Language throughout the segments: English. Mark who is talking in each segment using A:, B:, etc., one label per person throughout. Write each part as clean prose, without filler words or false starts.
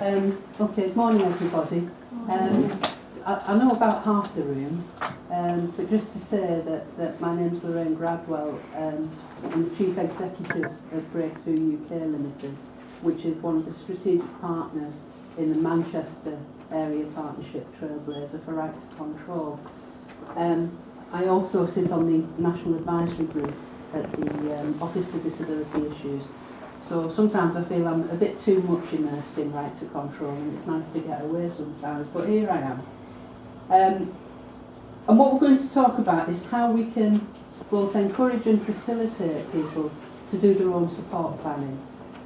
A: Okay, morning everybody. I know about half the room, but just to say that my name's Lorraine Gradwell. I'm the Chief Executive of Breakthrough UK Limited, which is one of the strategic partners in the Manchester Area Partnership Trailblazer for Right to Control. I also sit on the National Advisory Group at the Office for Disability Issues. So sometimes I feel I'm a bit too much immersed in right to control, and it's nice to get away sometimes, but here I am. And what we're going to talk about is how we can both encourage and facilitate people to do their own support planning,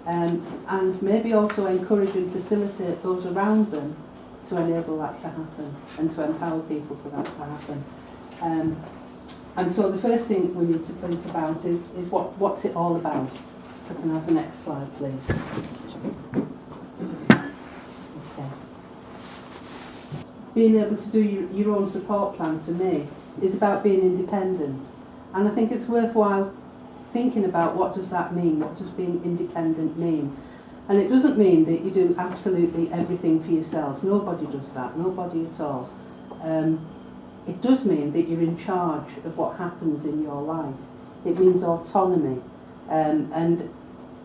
A: and maybe also encourage and facilitate those around them to enable that to happen and to empower people for that to happen. And so the first thing we need to think about is what's it all about? If I can have the next slide, please. Okay. Being able to do your own support plan, to me, is about being independent. And I think it's worthwhile thinking about what does that mean? What does being independent mean? And it doesn't mean that you do absolutely everything for yourself. Nobody does that, nobody at all. It does mean that you're in charge of what happens in your life. It means autonomy. And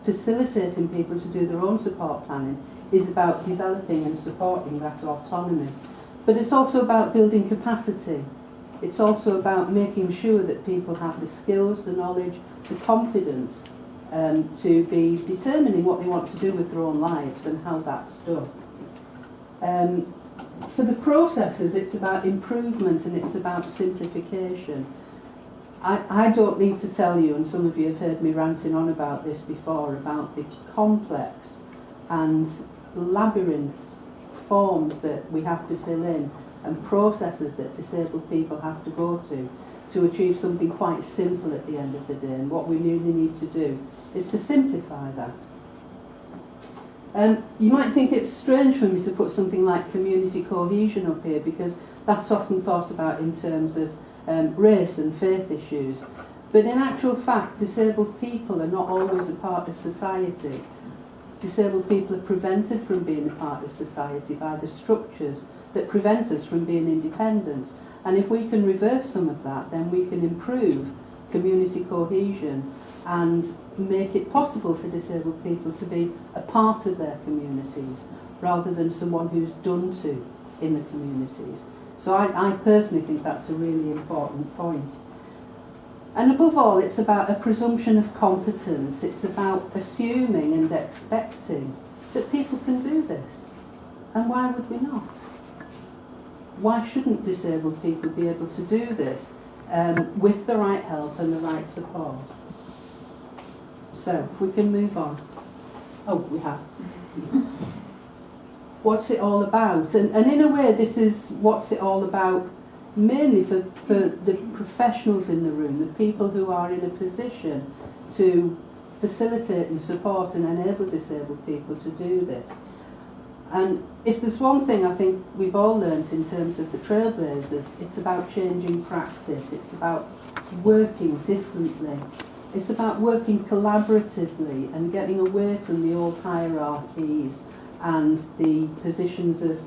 A: facilitating people to do their own support planning is about developing and supporting that autonomy. But it's also about building capacity. It's also about making sure that people have the skills, the knowledge, the confidence to be determining what they want to do with their own lives and how that's done. For the processes, it's about improvement and it's about simplification. I don't need to tell you, and some of you have heard me ranting on about this before, about the complex and labyrinth forms that we have to fill in and processes that disabled people have to go to achieve something quite simple at the end of the day. And what we really need to do is to simplify that. You might think it's strange for me to put something like community cohesion up here, because that's often thought about in terms of race and faith issues. But in actual fact, disabled people are not always a part of society. Disabled people are prevented from being a part of society by the structures that prevent us from being independent. And if we can reverse some of that, then we can improve community cohesion and make it possible for disabled people to be a part of their communities rather than someone who's done to in the communities. So I personally think that's a really important point. And above all, it's about a presumption of competence. It's about assuming and expecting that people can do this. And why would we not? Why shouldn't disabled people be able to do this with the right help and the right support? So, if we can move on. Oh, we have. What's it all about? And in a way, this is what's it all about mainly for the professionals in the room, the people who are in a position to facilitate and support and enable disabled people to do this. And if there's one thing I think we've all learnt in terms of the Trailblazers, it's about changing practice, it's about working differently, it's about working collaboratively and getting away from the old hierarchies and the positions of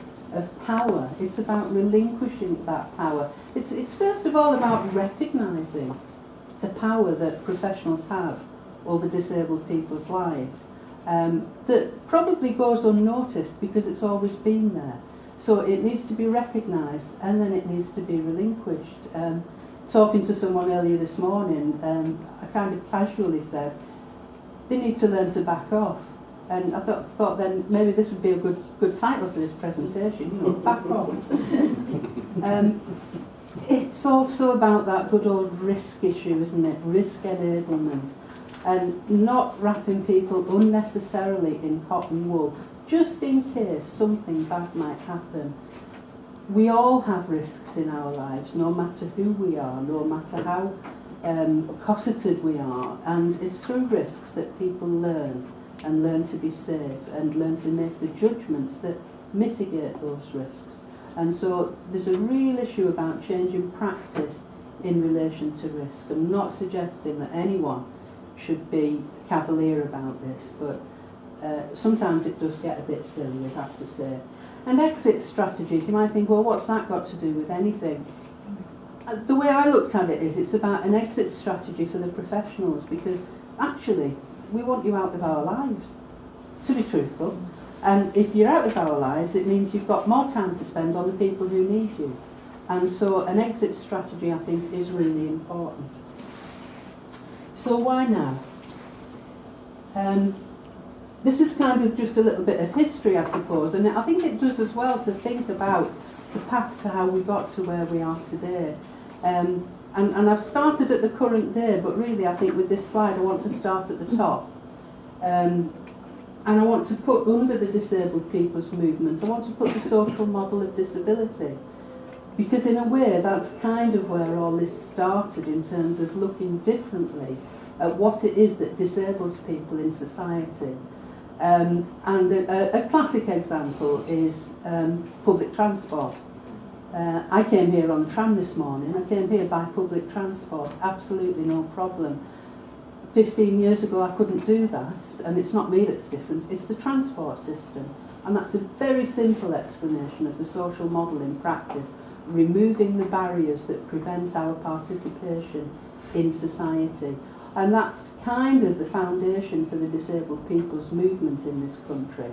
A: power. It's about relinquishing that power. It's first of all about recognising the power that professionals have over disabled people's lives, that probably goes unnoticed because it's always been there. So it needs to be recognised and then it needs to be relinquished. Talking to someone earlier this morning, I kind of casually said, they need to learn to back off. And I thought then maybe this would be a good title for this presentation, you know, back off. It's also about that good old risk issue, isn't it? Risk enablement. And not wrapping people unnecessarily in cotton wool, just in case something bad might happen. We all have risks in our lives, no matter who we are, no matter how cosseted we are. And it's through risks that people learn, and learn to be safe, and learn to make the judgments that mitigate those risks. And so there's a real issue about changing practice in relation to risk. I'm not suggesting that anyone should be cavalier about this, but sometimes it does get a bit silly, we have to say. And exit strategies, you might think, well, what's that got to do with anything? The way I looked at it is it's about an exit strategy for the professionals, because actually we want you out of our lives, to be truthful. And if you're out of our lives, it means you've got more time to spend on the people who need you. And so an exit strategy, I think, is really important. So why now? This is kind of just a little bit of history, I suppose, and I think it does as well to think about the path to how we got to where we are today. And I've started at the current day, but really I think with this slide I want to start at the top. And I want to put under the disabled people's movement, I want to put the social model of disability. Because in a way that's kind of where all this started, in terms of looking differently at what it is that disables people in society. And a classic example is public transport. I came here on the tram this morning. I came here by public transport, absolutely no problem. 15 years ago I couldn't do that, and it's not me that's different, it's the transport system. And that's a very simple explanation of the social model in practice, removing the barriers that prevent our participation in society. And that's kind of the foundation for the disabled people's movement in this country.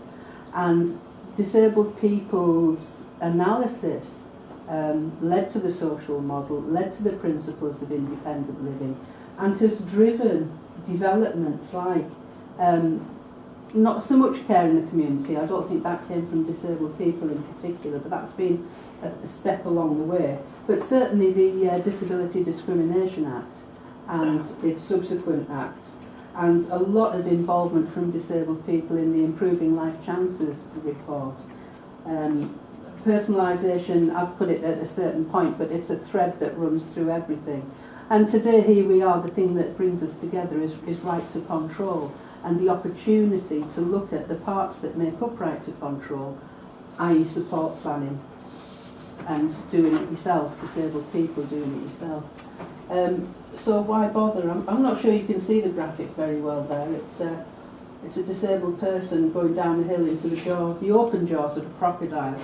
A: And disabled people's analysis led to the social model, led to the principles of independent living, and has driven developments like not so much care in the community. I don't think that came from disabled people in particular, but that's been a step along the way. But certainly the Disability Discrimination Act and its subsequent acts, and a lot of involvement from disabled people in the Improving Life Chances report. Personalisation, I've put it at a certain point, but it's a thread that runs through everything. And today here we are, the thing that brings us together is right to control, and the opportunity to look at the parts that make up right to control, i.e. support planning, and doing it yourself, disabled people doing it yourself. So why bother? I'm not sure you can see the graphic very well there. It's a disabled person going down the hill into the open jaws of a crocodile.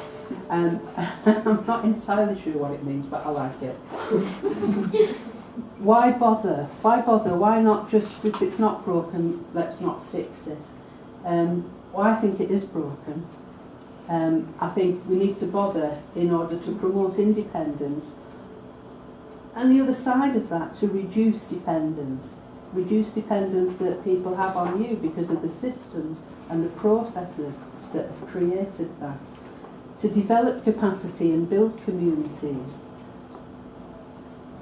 A: And I'm not entirely sure what it means, but I like it. Why bother? Why bother? Why not just, if it's not broken, let's not fix it? Well, I think it is broken. I think we need to bother in order to promote independence. And the other side of that, to reduce dependence that people have on you because of the systems and the processes that have created that. To develop capacity and build communities.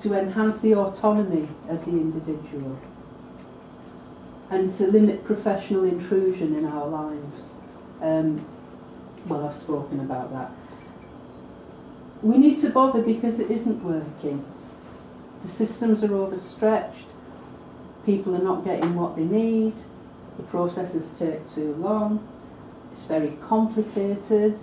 A: To enhance the autonomy of the individual. And to limit professional intrusion in our lives. Well, I've spoken about that. We need to bother because it isn't working. The systems are overstretched, people are not getting what they need, the processes take too long, it's very complicated.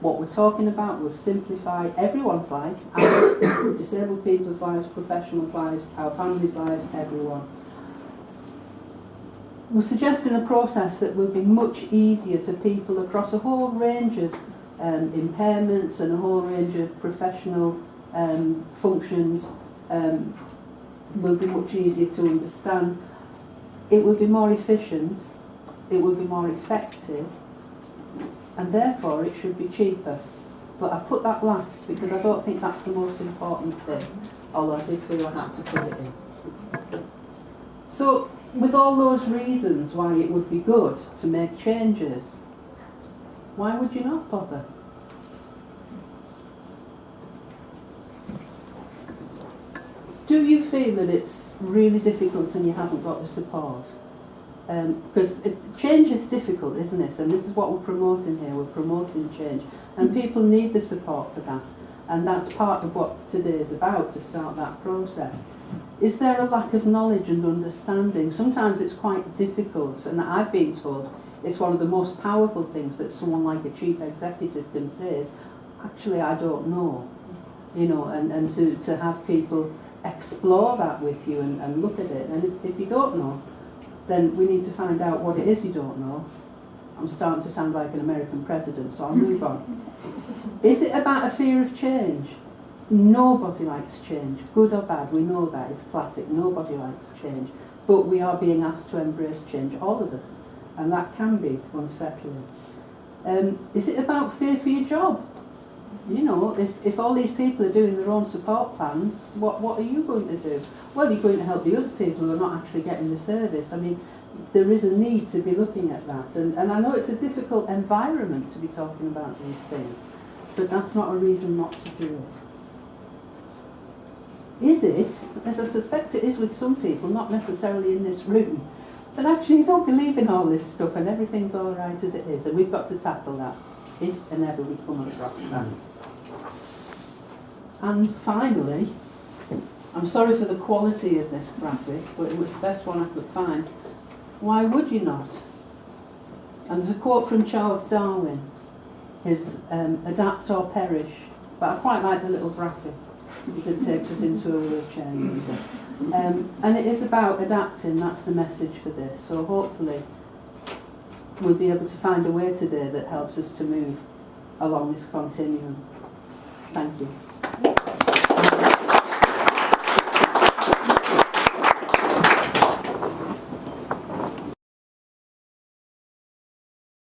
A: What we're talking about will simplify everyone's life, our disabled people's lives, professionals' lives, our families' lives, everyone. We're suggesting a process that will be much easier for people across a whole range of impairments and a whole range of professional functions. Will be much easier to understand. It will be more efficient, it will be more effective, and therefore it should be cheaper. But I've put that last because I don't think that's the most important thing, although I did feel I had to put it in. So, with all those reasons why it would be good to make changes, why would you not bother? Do you feel that it's really difficult and you haven't got the support? Because change is difficult, isn't it? And this is what we're promoting here. We're promoting change. And people need the support for that. And that's part of what today is about, to start that process. Is there a lack of knowledge and understanding? Sometimes it's quite difficult, and I've been told it's one of the most powerful things that someone like a chief executive can say is, actually, I don't know. You know, and to have people explore that with you and look at it. And if you don't know, then we need to find out what it is you don't know I'm starting to sound like an American president, so I'll move on. Is it about a fear of change? Nobody likes change, good or bad, we know that, it's classic, nobody likes change. But we are being asked to embrace change, all of us, and that can be unsettling. Is it about fear for your job? You know, if all these people are doing their own support plans, what are you going to do? Well, you're going to help the other people who are not actually getting the service. I mean, there is a need to be looking at that. And I know it's a difficult environment to be talking about these things, but that's not a reason not to do it. Is it, as I suspect it is with some people, not necessarily in this room, that actually you don't believe in all this stuff and everything's all right as it is, and we've got to tackle that if and ever we come across that. And finally, I'm sorry for the quality of this graphic, but it was the best one I could find. Why would you not? And there's a quote from Charles Darwin, his adapt or perish, but I quite like the little graphic because it takes us into a wheelchair user. And it is about adapting, that's the message for this. So hopefully we'll be able to find a way today that helps us to move along this continuum. Thank you.